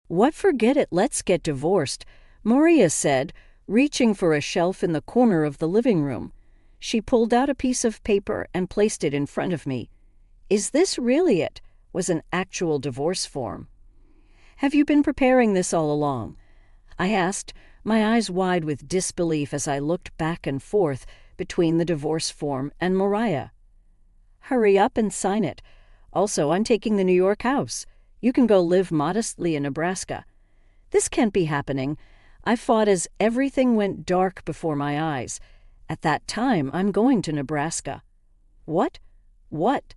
"What, forget it, let's get divorced," Maria said, reaching for a shelf in the corner of the living room. She pulled out a piece of paper and placed it in front of me. "Is this really it?" Was an actual divorce form. "Have you been preparing this all along?" I asked, my eyes wide with disbelief as I looked back and forth between the divorce form and Mariah. "Hurry up and sign it. Also, I'm taking the New York house. You can go live modestly in Nebraska." This can't be happening. I fought as everything went dark before my eyes. At that time, I'm going to Nebraska. "What? What?"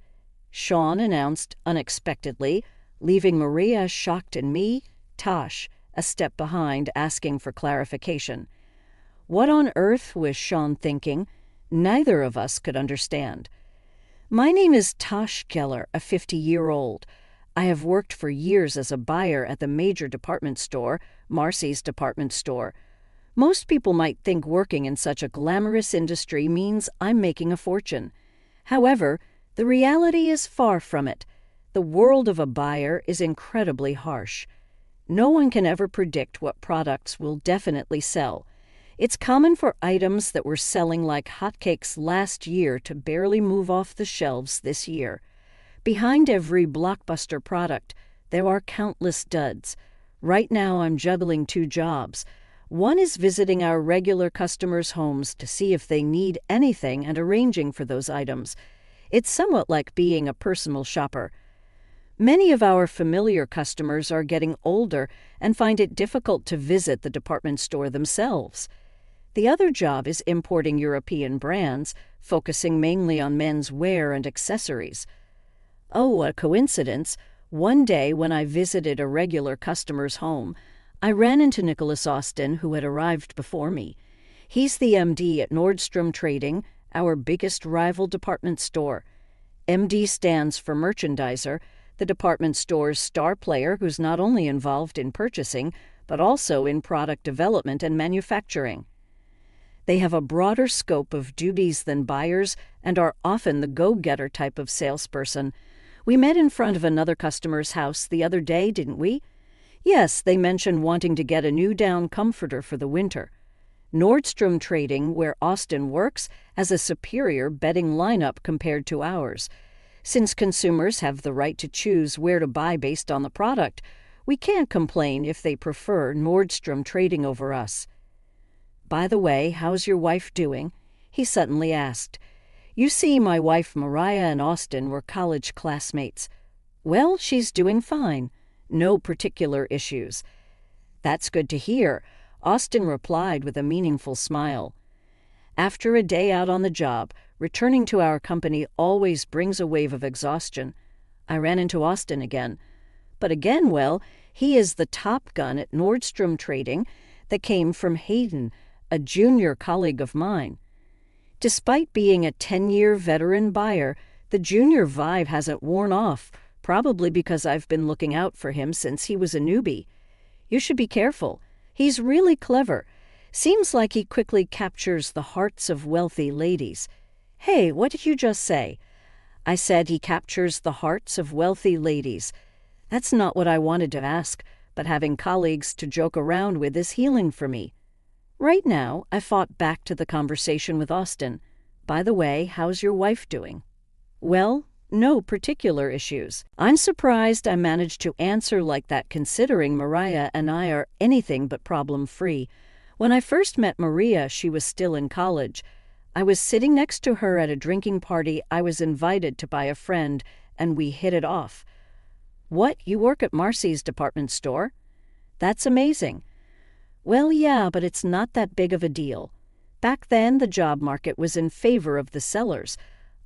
Sean announced unexpectedly, leaving Maria shocked and me, Tosh, a step behind, asking for clarification. What on earth was Sean thinking? Neither of us could understand. "My name is Tosh Geller, a 50-year-old. I have worked for years as a buyer at the major department store, Marcy's department store. Most people might think working in such a glamorous industry means I'm making a fortune. However, the reality is far from it. The world of a buyer is incredibly harsh. No one can ever predict what products will definitely sell. It's common for items that were selling like hotcakes last year to barely move off the shelves this year. Behind every blockbuster product, there are countless duds. Right now I'm juggling 2 jobs. One is visiting our regular customers' homes to see if they need anything and arranging for those items. It's somewhat like being a personal shopper. Many of our familiar customers are getting older and find it difficult to visit the department store themselves. The other job is importing European brands, focusing mainly on men's wear and accessories. Oh, what a coincidence. One day when I visited a regular customer's home, I ran into Nicholas Austin, who had arrived before me. He's the MD at Nordstrom Trading, our biggest rival department store. MD stands for merchandiser, the department store's star player who's not only involved in purchasing, but also in product development and manufacturing. They have a broader scope of duties than buyers and are often the go-getter type of salesperson. We met in front of another customer's house the other day, didn't we? Yes, they mentioned wanting to get a new down comforter for the winter. Nordstrom Trading, where Austin works, has a superior bedding lineup compared to ours. Since consumers have the right to choose where to buy based on the product, we can't complain if they prefer Nordstrom Trading over us. "By the way, how's your wife doing?" he suddenly asked. "You see, my wife Mariah and Austin were college classmates." "Well, she's doing fine. No particular issues." "That's good to hear," Austin replied with a meaningful smile. After a day out on the job, returning to our company always brings a wave of exhaustion. I ran into Austin again. But again, well, he is the top gun at Nordstrom Trading that came from Hayden, a junior colleague of mine. Despite being a 10-year veteran buyer, the junior vibe hasn't worn off, probably because I've been looking out for him since he was a newbie. You should be careful. He's really clever. Seems like he quickly captures the hearts of wealthy ladies. Hey, what did you just say? I said he captures the hearts of wealthy ladies. That's not what I wanted to ask, but having colleagues to joke around with is healing for me. Right now, I fought back to the conversation with Austin. "By the way, how's your wife doing?" "Well, no particular issues." I'm surprised I managed to answer like that considering Mariah and I are anything but problem-free. When I first met Maria, she was still in college. I was sitting next to her at a drinking party I was invited to by a friend, and we hit it off. "What, you work at Marcy's department store?" "That's amazing." "Well, yeah, but it's not that big of a deal. Back then, the job market was in favor of the sellers.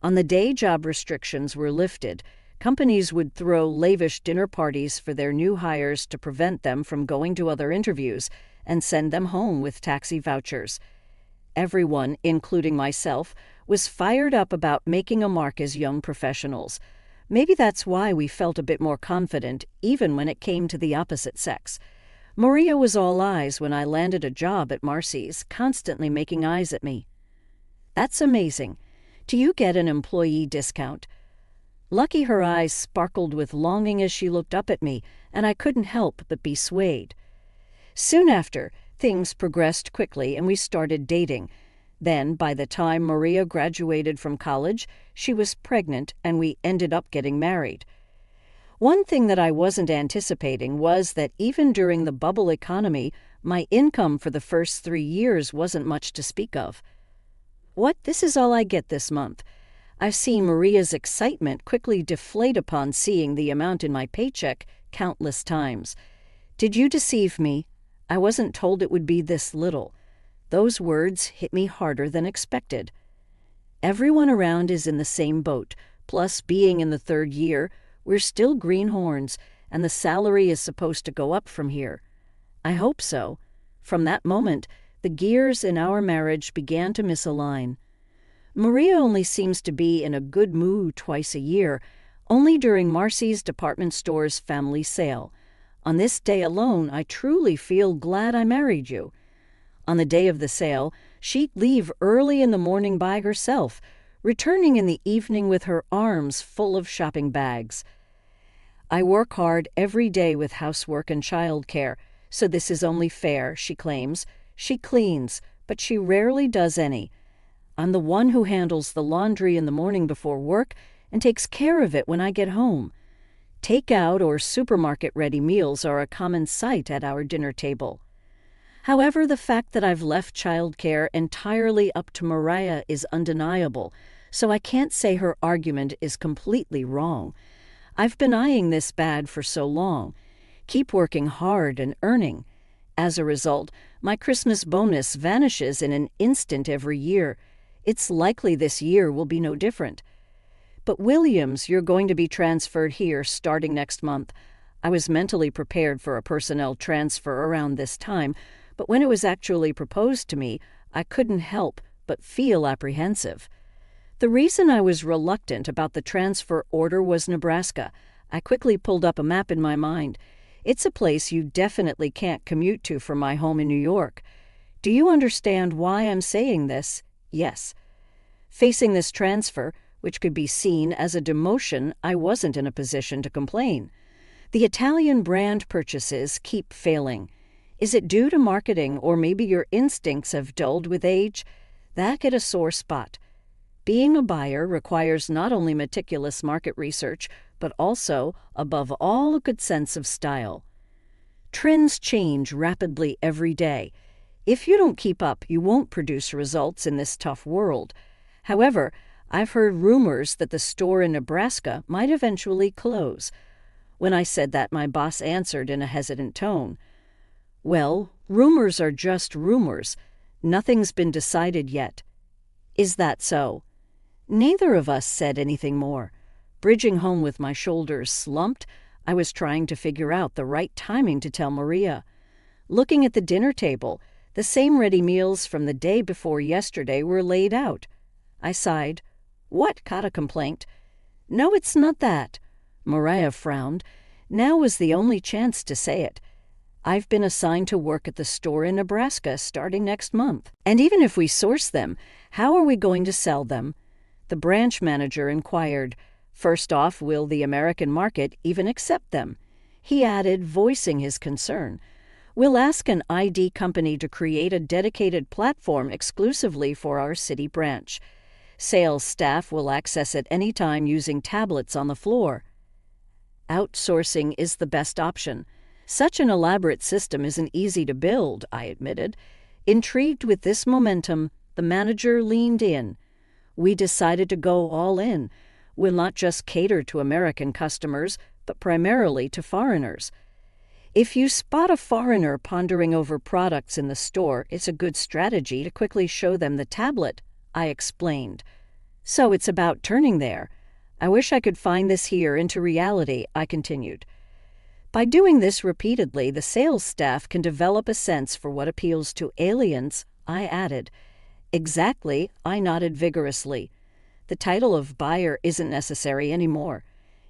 On the day job restrictions were lifted, companies would throw lavish dinner parties for their new hires to prevent them from going to other interviews and send them home with taxi vouchers. Everyone, including myself, was fired up about making a mark as young professionals. Maybe that's why we felt a bit more confident, even when it came to the opposite sex. Maria was all eyes when I landed a job at Marcy's, constantly making eyes at me. "That's amazing. Do you get an employee discount?" Lucky her eyes sparkled with longing as she looked up at me, and I couldn't help but be swayed. Soon after, things progressed quickly and we started dating. Then, by the time Maria graduated from college, she was pregnant and we ended up getting married. One thing that I wasn't anticipating was that even during the bubble economy, my income for the first 3 years wasn't much to speak of. "What? This is all I get this month." I've seen Maria's excitement quickly deflate upon seeing the amount in my paycheck countless times. "Did you deceive me? I wasn't told it would be this little." Those words hit me harder than expected. Everyone around is in the same boat, plus being in the 3rd year, we're still greenhorns, and the salary is supposed to go up from here. I hope so. From that moment, the gears in our marriage began to misalign. Maria only seems to be in a good mood twice a year, only during Marcy's department store's family sale. On this day alone, I truly feel glad I married you. On the day of the sale, she'd leave early in the morning by herself, returning in the evening with her arms full of shopping bags. "I work hard every day with housework and childcare, so this is only fair," she claims. She cleans, but she rarely does any. "I'm the one who handles the laundry in the morning before work and takes care of it when I get home." Takeout or supermarket-ready meals are a common sight at our dinner table. However, the fact that I've left childcare entirely up to Mariah is undeniable, so I can't say her argument is completely wrong. I've been eyeing this bad for so long. Keep working hard and earning. As a result, my Christmas bonus vanishes in an instant every year. It's likely this year will be no different. "But Williams, you're going to be transferred here starting next month." I was mentally prepared for a personnel transfer around this time, but when it was actually proposed to me, I couldn't help but feel apprehensive. The reason I was reluctant about the transfer order was Nebraska. I quickly pulled up a map in my mind. It's a place you definitely can't commute to from my home in New York. Do you understand why I'm saying this? Yes. Facing this transfer, which could be seen as a demotion, I wasn't in a position to complain. The Italian brand purchases keep failing. Is it due to marketing, or maybe your instincts have dulled with age? That hit a sore spot. Being a buyer requires not only meticulous market research, but also, above all, a good sense of style. Trends change rapidly every day. If you don't keep up, you won't produce results in this tough world. However, I've heard rumors that the store in Nebraska might eventually close. When I said that, my boss answered in a hesitant tone, "Well, rumors are just rumors. Nothing's been decided yet." "Is that so?" Neither of us said anything more. Bridging home with my shoulders slumped, I was trying to figure out the right timing to tell Maria. Looking at the dinner table, the same ready meals from the day before yesterday were laid out. I sighed. "What?" Caught a complaint. "No, it's not that." Mariah frowned. Now was the only chance to say it. "I've been assigned to work at the store in Nebraska starting next month. And even if we source them, how are we going to sell them?" The branch manager inquired. "First off, will the American market even accept them?" He added, voicing his concern. "We'll ask an ID company to create a dedicated platform exclusively for our city branch. Sales staff will access it anytime using tablets on the floor." "Outsourcing is the best option. Such an elaborate system isn't easy to build," I admitted. Intrigued with this momentum, the manager leaned in. "We decided to go all in. We'll not just cater to American customers, but primarily to foreigners. If you spot a foreigner pondering over products in the store, it's a good strategy to quickly show them the tablet," I explained. "So it's about turning there. I wish I could find this here into reality," I continued. By doing this repeatedly, the sales staff can develop a sense for what appeals to aliens, I added. "Exactly," I nodded vigorously. The title of buyer isn't necessary anymore.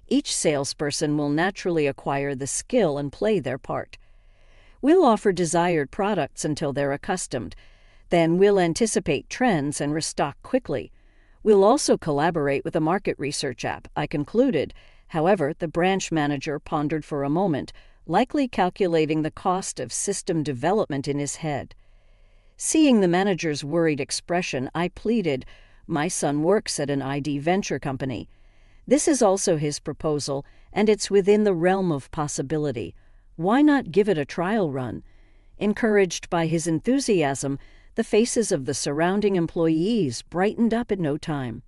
Each salesperson will naturally acquire the skill and play their part. We'll offer desired products until they're accustomed. Then we'll anticipate trends and restock quickly. We'll also collaborate with a market research app, I concluded. However, the branch manager pondered for a moment. likely calculating the cost of system development in his head. Seeing the manager's worried expression, I pleaded, "My son works at an ID venture company. This is also his proposal, and it's within the realm of possibility. Why not give it a trial run?" Encouraged by his enthusiasm, the faces of the surrounding employees brightened up in no time.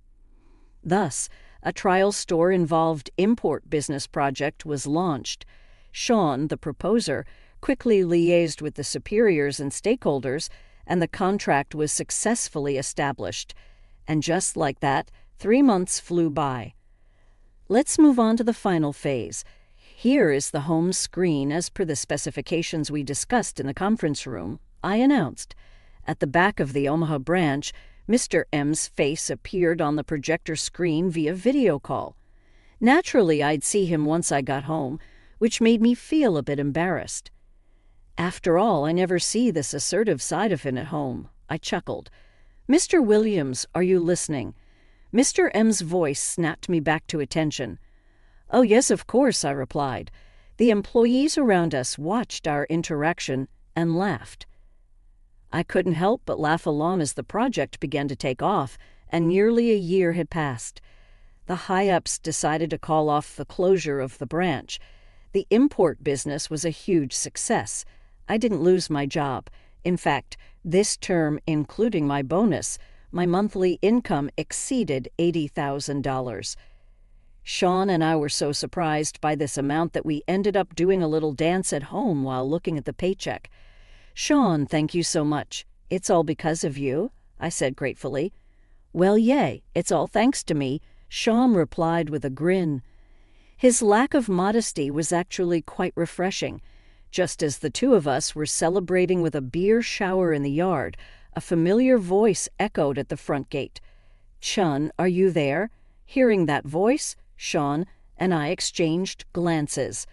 Thus, a trial store-involved import business project was launched. Sean, the proposer, quickly liaised with the superiors and stakeholders, and the contract was successfully established. And just like that, 3 months flew by. Let's move on to the final phase. Here is the home screen as per the specifications we discussed in the conference room. I announced. At the back of the Omaha branch, Mr. M's face appeared on the projector screen via video call. Naturally, I'd see him once I got home, which made me feel a bit embarrassed. After all, I never see this assertive side of him at home. I chuckled. "Mr. Williams, are you listening?" Mr. M's voice snapped me back to attention. "Oh, yes, of course," I replied. The employees around us watched our interaction and laughed. I couldn't help but laugh along as the project began to take off, and nearly a year had passed. The high-ups decided to call off the closure of the branch. The import business was a huge success. I didn't lose my job. In fact, this term, including my bonus, my monthly income exceeded $80,000. Sean and I were so surprised by this amount that we ended up doing a little dance at home while looking at the paycheck. "Sean, thank you so much. It's all because of you," I said gratefully. "Well, yay, it's all thanks to me," Sean replied with a grin. His lack of modesty was actually quite refreshing. Just as the two of us were celebrating with a beer shower in the yard, a familiar voice echoed at the front gate. "Chun, are you there?" Hearing that voice, Sean and I exchanged glances.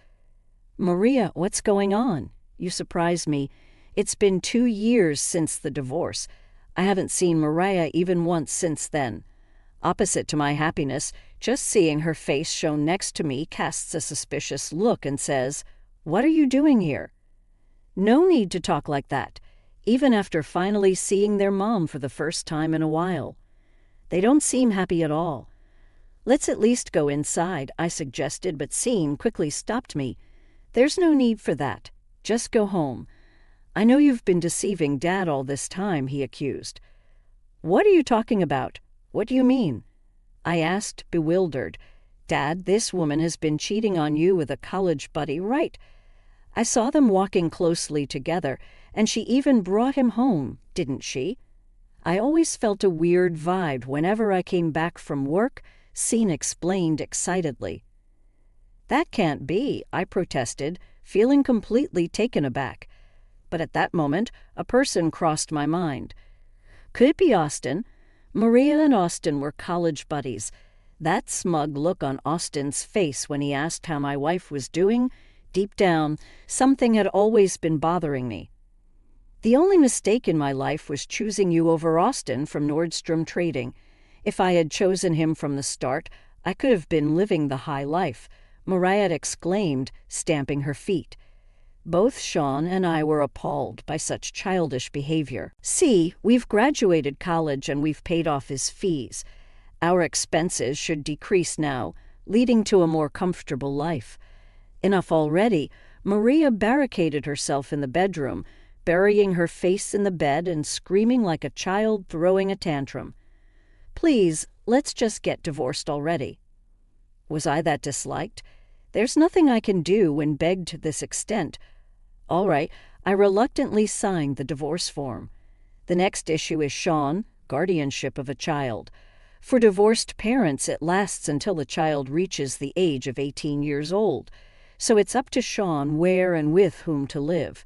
"Maria, what's going on? You surprised me. It's been 2 years since the divorce. I haven't seen Mariah even once since then." Opposite to my happiness, just seeing her face shown next to me casts a suspicious look and says, "What are you doing here?" No need to talk like that, even after finally seeing their mom for the first time in a while. They don't seem happy at all. "Let's at least go inside," I suggested, but Sean quickly stopped me. "There's no need for that. Just go home." "I know you've been deceiving Dad all this time," he accused. "What are you talking about? What do you mean?" I asked, bewildered. "Dad, this woman has been cheating on you with a college buddy, right? I saw them walking closely together, and she even brought him home, didn't she?" I always felt a weird vibe whenever I came back from work, Sean explained excitedly. "That can't be," I protested, feeling completely taken aback. But at that moment, a person crossed my mind. Could it be Austin? Maria and Austin were college buddies. That smug look on Austin's face when he asked how my wife was doing, deep down, something had always been bothering me. "The only mistake in my life was choosing you over Austin from Nordstrom Trading. If I had chosen him from the start, I could have been living the high life," Mariah exclaimed, stamping her feet. Both Sean and I were appalled by such childish behavior. "See, we've graduated college and we've paid off his fees. Our expenses should decrease now, leading to a more comfortable life." Enough already, Maria barricaded herself in the bedroom, burying her face in the bed and screaming like a child throwing a tantrum. "Please, let's just get divorced already." Was I that disliked? There's nothing I can do when begged to this extent. All right, I reluctantly signed the divorce form. The next issue is Sean, guardianship of a child. For divorced parents, it lasts until the child reaches the age of 18 years old, so it's up to Sean where and with whom to live.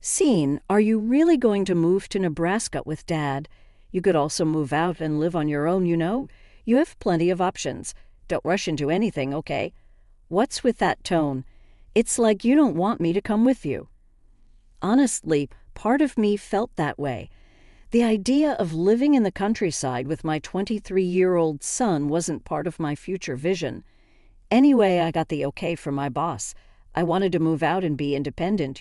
"Sean, are you really going to move to Nebraska with Dad? You could also move out and live on your own, you know. You have plenty of options. Don't rush into anything, okay? What's with that tone? It's like you don't want me to come with you." Honestly, part of me felt that way. The idea of living in the countryside with my 23-year-old son wasn't part of my future vision. Anyway, I got the okay from my boss. I wanted to move out and be independent,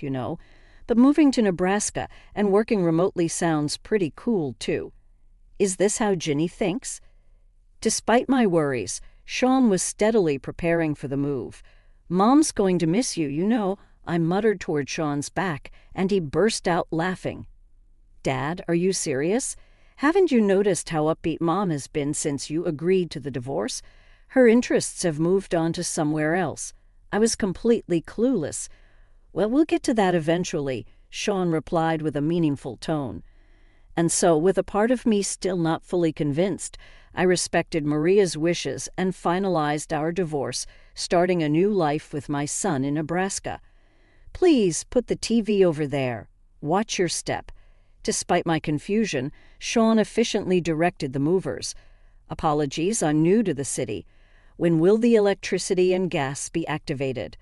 but moving to Nebraska and working remotely sounds pretty cool, too. Is this how Ginny thinks? Despite my worries, Sean was steadily preparing for the move. Mom's going to miss you, I muttered toward Sean's back, and he burst out laughing. Dad, are you serious? Haven't you noticed how upbeat Mom has been since you agreed to the divorce? Her interests have moved on to somewhere else. I was completely clueless. Well, we'll get to that eventually, Sean replied with a meaningful tone. And so, with a part of me still not fully convinced, I respected Maria's wishes and finalized our divorce, starting a new life with my son in Nebraska. Please put the TV over there. Watch your step. Despite my confusion, Sean efficiently directed the movers. Apologies, I'm new to the city. When will the electricity and gas be activated?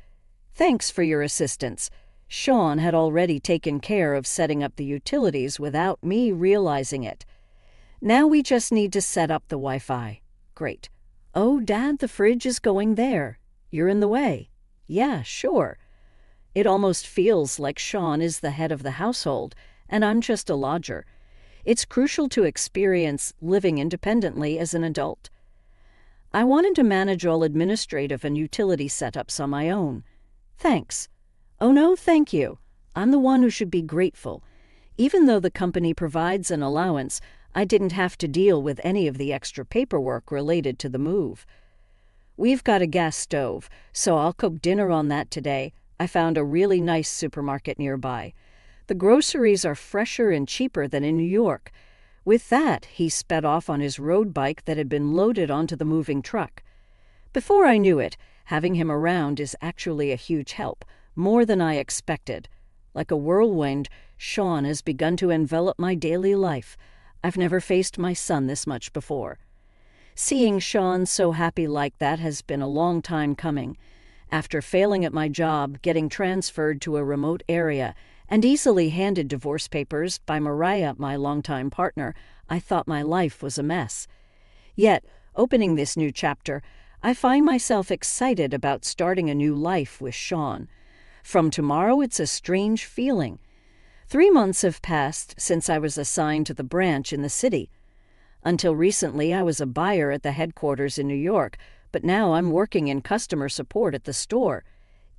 Thanks for your assistance. Sean had already taken care of setting up the utilities without me realizing it. Now we just need to set up the Wi-Fi. Great. Oh, Dad, the fridge is going there. You're in the way. Yeah, sure. It almost feels like Sean is the head of the household, and I'm just a lodger. It's crucial to experience living independently as an adult. I wanted to manage all administrative and utility setups on my own. Thanks. Oh no, thank you. I'm the one who should be grateful. Even though the company provides an allowance, I didn't have to deal with any of the extra paperwork related to the move. We've got a gas stove, so I'll cook dinner on that today. I found a really nice supermarket nearby. The groceries are fresher and cheaper than in New York. With that, he sped off on his road bike that had been loaded onto the moving truck. Before I knew it, having him around is actually a huge help, more than I expected. Like a whirlwind, Sean has begun to envelop my daily life. I've never faced my son this much before. Seeing Sean so happy like that has been a long time coming. After failing at my job, getting transferred to a remote area, and easily handed divorce papers by Mariah, my longtime partner, I thought my life was a mess. Yet, opening this new chapter, I find myself excited about starting a new life with Sean. From tomorrow, it's a strange feeling. 3 months have passed since I was assigned to the branch in the city. Until recently, I was a buyer at the headquarters in New York, but now I'm working in customer support at the store.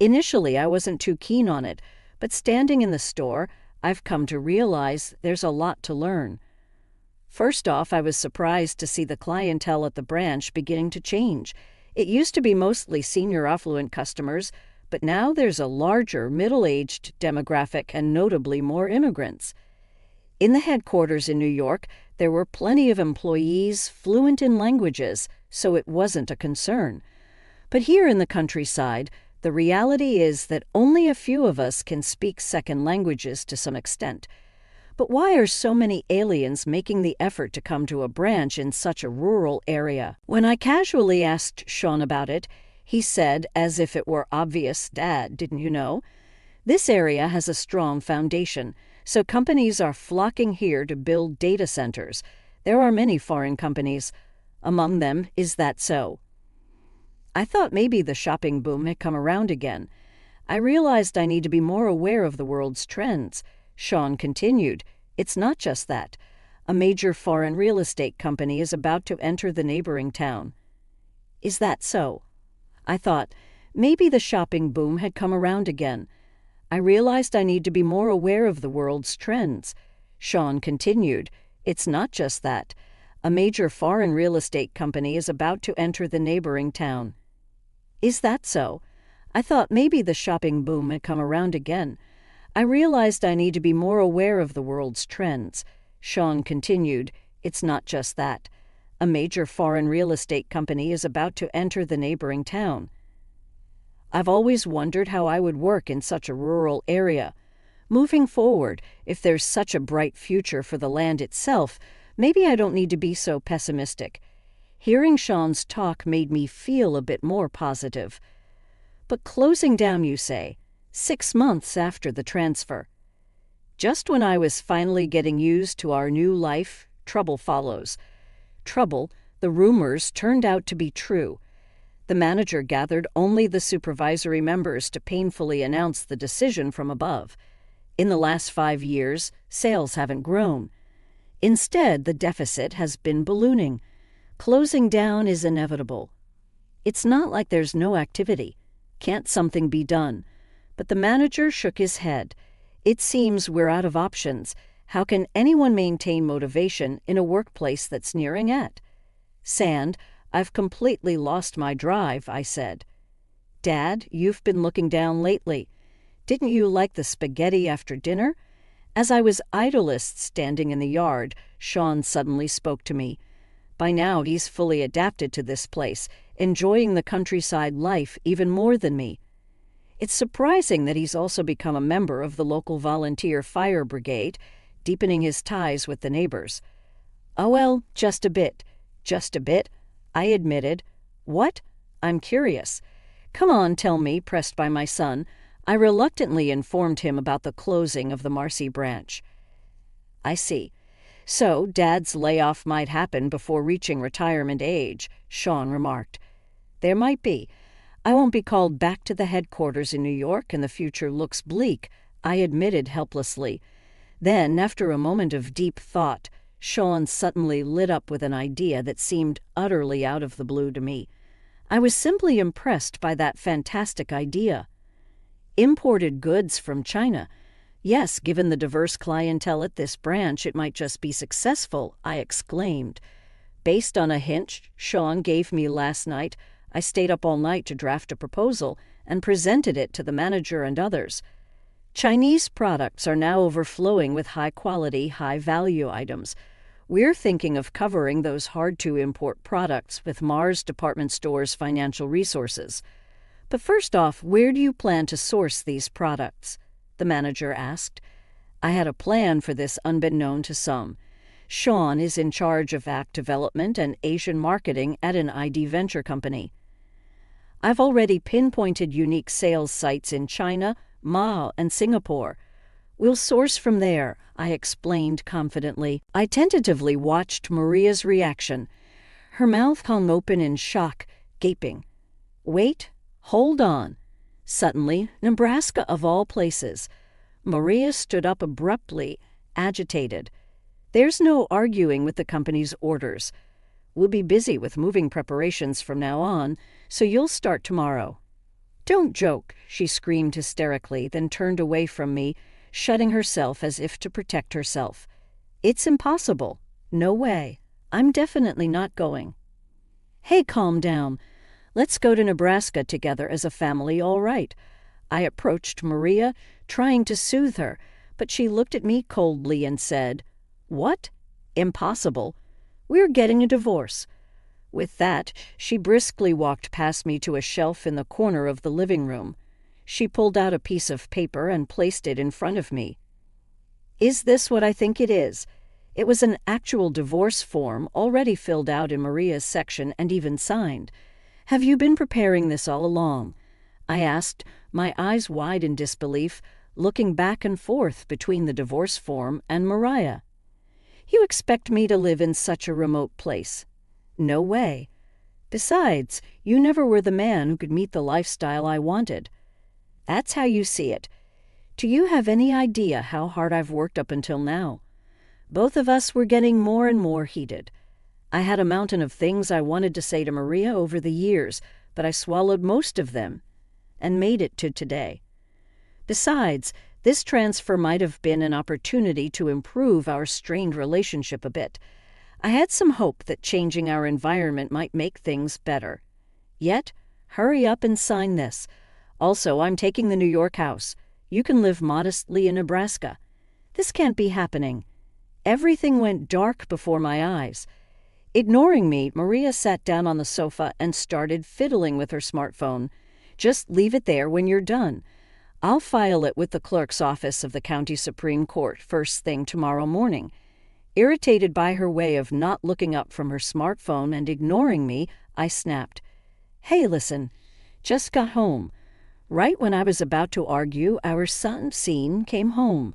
Initially, I wasn't too keen on it, but standing in the store, I've come to realize there's a lot to learn. First off, I was surprised to see the clientele at the branch beginning to change. It used to be mostly senior affluent customers, but now there's a larger middle-aged demographic and notably more immigrants. In the headquarters in New York, there were plenty of employees fluent in languages, so it wasn't a concern. But here in the countryside, the reality is that only a few of us can speak second languages to some extent. But why are so many aliens making the effort to come to a branch in such a rural area? When I casually asked Sean about it, he said, as if it were obvious, Dad, didn't you know? This area has a strong foundation, so companies are flocking here to build data centers. There are many foreign companies. Among them, Is That So? I thought maybe the shopping boom had come around again. I realized I need to be more aware of the world's trends. Sean continued, It's not just that. A major foreign real estate company is about to enter the neighboring town. Is that so? I thought, maybe the shopping boom had come around again. I realized I need to be more aware of the world's trends. Sean continued, It's not just that. A major foreign real estate company is about to enter the neighboring town. Is that so? I thought maybe the shopping boom had come around again. I realized I need to be more aware of the world's trends. Sean continued, It's not just that. A major foreign real estate company is about to enter the neighboring town. I've always wondered how I would work in such a rural area. Moving forward, if there's such a bright future for the land itself, maybe I don't need to be so pessimistic. Hearing Sean's talk made me feel a bit more positive. But closing down, you say, 6 months after the transfer. Just when I was finally getting used to our new life, trouble follows. Trouble, the rumors turned out to be true. The manager gathered only the supervisory members to painfully announce the decision from above. In the last 5 years, sales haven't grown. Instead, the deficit has been ballooning. Closing down is inevitable. It's not like there's no activity. Can't something be done? But the manager shook his head. It seems we're out of options. How can anyone maintain motivation in a workplace that's nearing it? Sand, I've completely lost my drive, I said. Dad, you've been looking down lately. Didn't you like the spaghetti after dinner? As I was idlest standing in the yard, Sean suddenly spoke to me. By now he's fully adapted to this place, enjoying the countryside life even more than me. It's surprising that he's also become a member of the local volunteer fire brigade, deepening his ties with the neighbors. Oh well, just a bit. Just a bit, I admitted. What? I'm curious. Come on, tell me, pressed by my son. I reluctantly informed him about the closing of the Marcy branch. I see. So, Dad's layoff might happen before reaching retirement age, Sean remarked. There might be. I won't be called back to the headquarters in New York, and the future looks bleak, I admitted helplessly. Then, after a moment of deep thought, Sean suddenly lit up with an idea that seemed utterly out of the blue to me. I was simply impressed by that fantastic idea. Imported goods from China. Yes, given the diverse clientele at this branch, it might just be successful, I exclaimed. Based on a hint Sean gave me last night, I stayed up all night to draft a proposal and presented it to the manager and others. Chinese products are now overflowing with high-quality, high-value items. We're thinking of covering those hard-to-import products with Mars Department Store's financial resources. But first off, where do you plan to source these products? The manager asked. I had a plan for this unbeknown to some. Sean is in charge of app development and Asian marketing at an ID venture company. I've already pinpointed unique sales sites in China, Mao, and Singapore. We'll source from there, I explained confidently. I tentatively watched Maria's reaction. Her mouth hung open in shock, gaping. Wait, hold on. Suddenly, Nebraska of all places. Maria stood up abruptly, agitated. There's no arguing with the company's orders. We'll be busy with moving preparations from now on, so you'll start tomorrow. Don't joke, she screamed hysterically, then turned away from me, shutting herself as if to protect herself. It's impossible. No way. I'm definitely not going. Hey, calm down. Let's go to Nebraska together as a family, all right. I approached Maria, trying to soothe her, but she looked at me coldly and said, What? Impossible. We're getting a divorce. With that, she briskly walked past me to a shelf in the corner of the living room. She pulled out a piece of paper and placed it in front of me. Is this what I think it is? It was an actual divorce form already filled out in Maria's section and even signed. Have you been preparing this all along? I asked, my eyes wide in disbelief, looking back and forth between the divorce form and Mariah. You expect me to live in such a remote place? No way. Besides, you never were the man who could meet the lifestyle I wanted. That's how you see it. Do you have any idea how hard I've worked up until now? Both of us were getting more and more heated. I had a mountain of things I wanted to say to Maria over the years, but I swallowed most of them and made it to today. Besides, this transfer might have been an opportunity to improve our strained relationship a bit. I had some hope that changing our environment might make things better. Yet, hurry up and sign this. Also, I'm taking the New York house. You can live modestly in Nebraska. This can't be happening. Everything went dark before my eyes. Ignoring me, Maria sat down on the sofa and started fiddling with her smartphone. Just leave it there when you're done. I'll file it with the clerk's office of the County Supreme Court first thing tomorrow morning. Irritated by her way of not looking up from her smartphone and ignoring me, I snapped. Hey, listen. Just got home. Right when I was about to argue, our son, Scene, came home.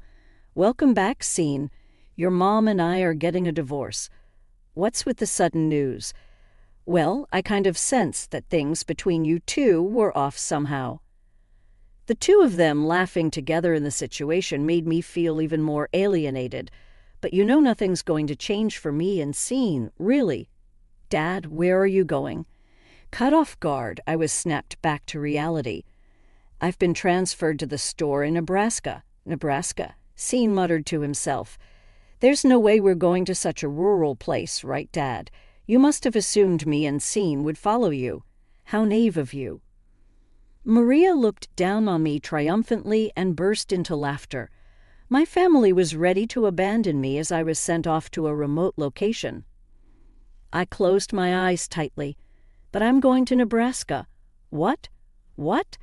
Welcome back, Scene. Your mom and I are getting a divorce. What's with the sudden news? Well, I kind of sensed that things between you two were off somehow. The two of them laughing together in the situation made me feel even more alienated. But you know nothing's going to change for me and Scene, really. Dad, where are you going? Cut off guard, I was snapped back to reality. I've been transferred to the store in Nebraska. Nebraska, Scene muttered to himself. There's no way we're going to such a rural place, right, Dad? You must have assumed me and Scene would follow you. How naive of you. Maria looked down on me triumphantly and burst into laughter. My family was ready to abandon me as I was sent off to a remote location. I closed my eyes tightly. But I'm going to Nebraska. What? What?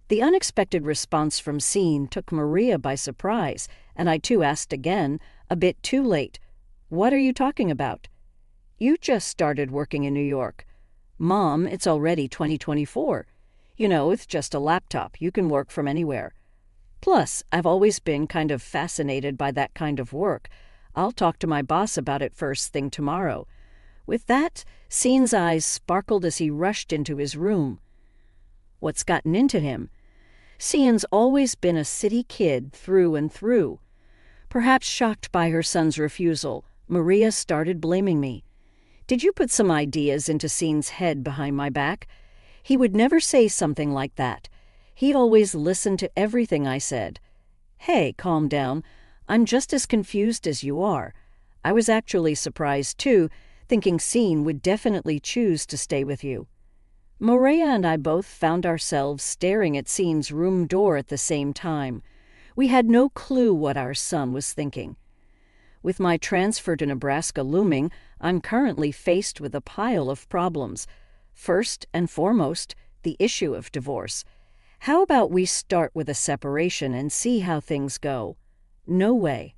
The unexpected response from Scene took Maria by surprise, and I too asked again, a bit too late. What are you talking about? You just started working in New York. Mom, it's already 2024. You know, with just a laptop, you can work from anywhere. Plus, I've always been kind of fascinated by that kind of work. I'll talk to my boss about it first thing tomorrow. With that, Scene's eyes sparkled as he rushed into his room. What's gotten into him? Scene's always been a city kid through and through. Perhaps shocked by her son's refusal, Maria started blaming me. Did you put some ideas into Scene's head behind my back? He would never say something like that. He'd always listen to everything I said. Hey, calm down. I'm just as confused as you are. I was actually surprised, too, thinking Scene would definitely choose to stay with you. Maria and I both found ourselves staring at Scene's room door at the same time. We had no clue what our son was thinking. With my transfer to Nebraska looming, I'm currently faced with a pile of problems. First and foremost, the issue of divorce. How about we start with a separation and see how things go? No way.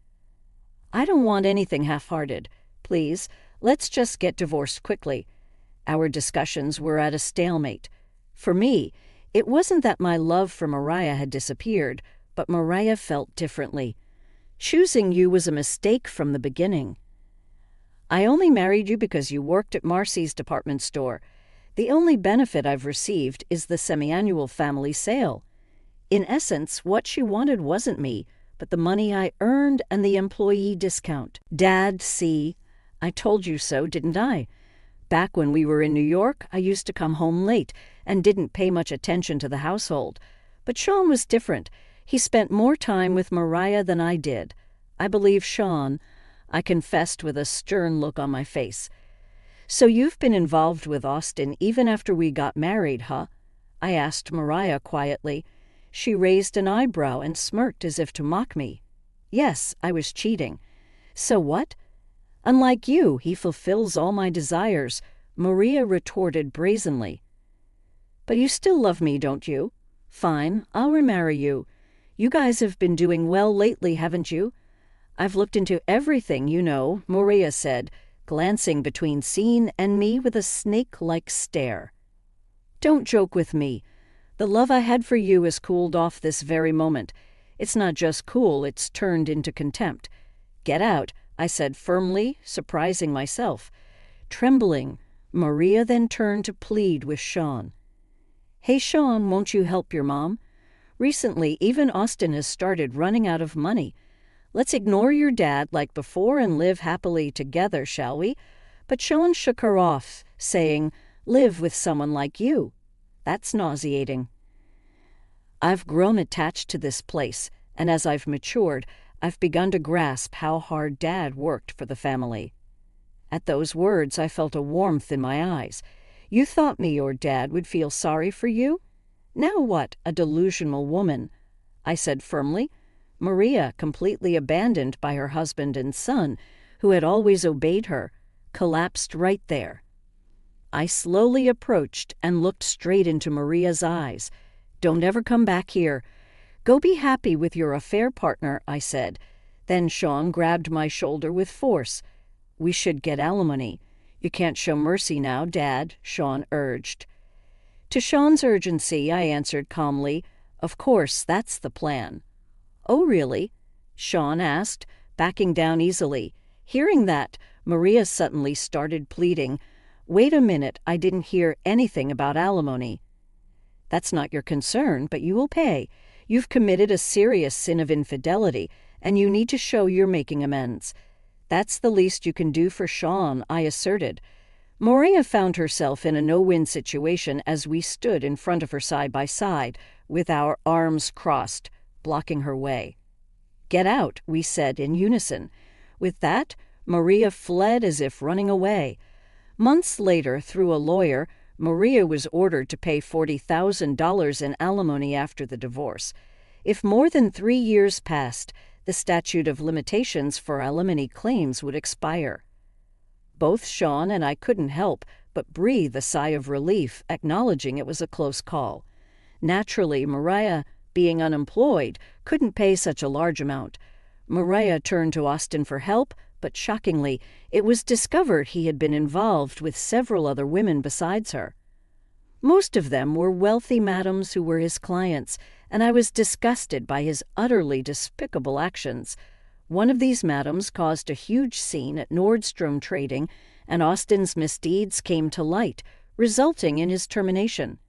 I don't want anything half-hearted. Please, let's just get divorced quickly. Our discussions were at a stalemate. For me, it wasn't that my love for Mariah had disappeared, but Mariah felt differently. Choosing you was a mistake from the beginning. I only married you because you worked at Marcy's department store. The only benefit I've received is the semi-annual family sale. In essence, what she wanted wasn't me, but the money I earned and the employee discount. Dad, see, I told you so, didn't I? Back when we were in New York, I used to come home late and didn't pay much attention to the household. But Sean was different. He spent more time with Mariah than I did. I believe Sean, I confessed with a stern look on my face. So you've been involved with Austin even after we got married, huh? I asked Mariah quietly. She raised an eyebrow and smirked as if to mock me. Yes, I was cheating. So what? Unlike you, he fulfills all my desires, Maria retorted brazenly. But you still love me, don't you? Fine, I'll remarry you. You guys have been doing well lately, haven't you? I've looked into everything, you know, Maria said, glancing between Scene and me with a snake-like stare. Don't joke with me. The love I had for you has cooled off this very moment. It's not just cool, it's turned into contempt. Get out, I said firmly, surprising myself. Trembling, Maria then turned to plead with Sean. Hey, Sean, won't you help your mom? Recently, even Austin has started running out of money. Let's ignore your dad like before and live happily together, shall we? But Sean shook her off, saying, live with someone like you. That's nauseating. I've grown attached to this place, and as I've matured, I've begun to grasp how hard Dad worked for the family. At those words, I felt a warmth in my eyes. You thought me or Dad would feel sorry for you? Now what, a delusional woman? I said firmly. Maria, completely abandoned by her husband and son, who had always obeyed her, collapsed right there. I slowly approached and looked straight into Maria's eyes. Don't ever come back here. Go be happy with your affair partner, I said. Then Sean grabbed my shoulder with force. We should get alimony. You can't show mercy now, Dad, Sean urged. To Sean's urgency, I answered calmly, of course, that's the plan. Oh, really? Sean asked, backing down easily. Hearing that, Maria suddenly started pleading. Wait a minute, I didn't hear anything about alimony. That's not your concern, but you will pay. You've committed a serious sin of infidelity, and you need to show you're making amends. That's the least you can do for Sean, I asserted. Maria found herself in a no-win situation as we stood in front of her side by side, with our arms crossed, blocking her way. Get out, we said in unison. With that, Maria fled as if running away. Months later, through a lawyer, Maria was ordered to pay $40,000 in alimony after the divorce. If more than 3 years passed, the statute of limitations for alimony claims would expire. Both Sean and I couldn't help but breathe a sigh of relief, acknowledging it was a close call. Naturally, Maria, being unemployed, couldn't pay such a large amount. Maria turned to Austin for help, but shockingly, it was discovered he had been involved with several other women besides her. Most of them were wealthy madams who were his clients, and I was disgusted by his utterly despicable actions. One of these madams caused a huge scene at Nordstrom Trading, and Austin's misdeeds came to light, resulting in his termination.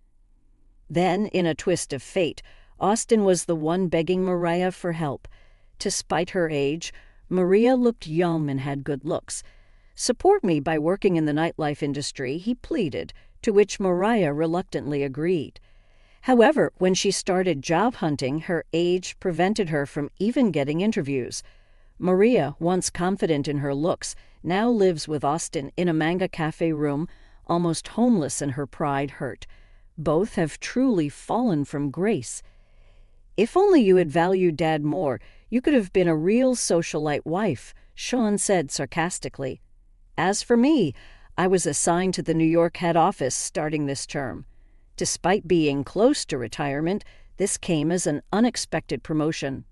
Then, in a twist of fate, Austin was the one begging Maria for help. Despite her age, Maria looked young and had good looks. Support me by working in the nightlife industry, he pleaded, to which Maria reluctantly agreed. However, when she started job hunting, her age prevented her from even getting interviews. Maria, once confident in her looks, now lives with Austin in a manga cafe room, almost homeless and her pride hurt. Both have truly fallen from grace. If only you had valued Dad more, you could have been a real socialite wife, Sean said sarcastically. As for me, I was assigned to the New York head office starting this term. Despite being close to retirement, this came as an unexpected promotion.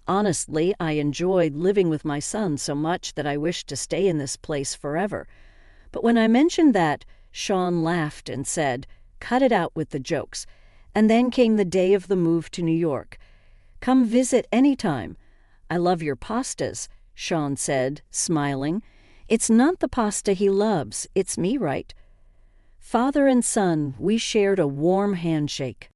Honestly, I enjoyed living with my son so much that I wished to stay in this place forever. But when I mentioned that, Sean laughed and said, "Cut it out with the jokes." And then came the day of the move to New York. "Come visit any time. I love your pastas," Sean said, smiling. "It's not the pasta he loves, it's me, right?" Father and son, we shared a warm handshake.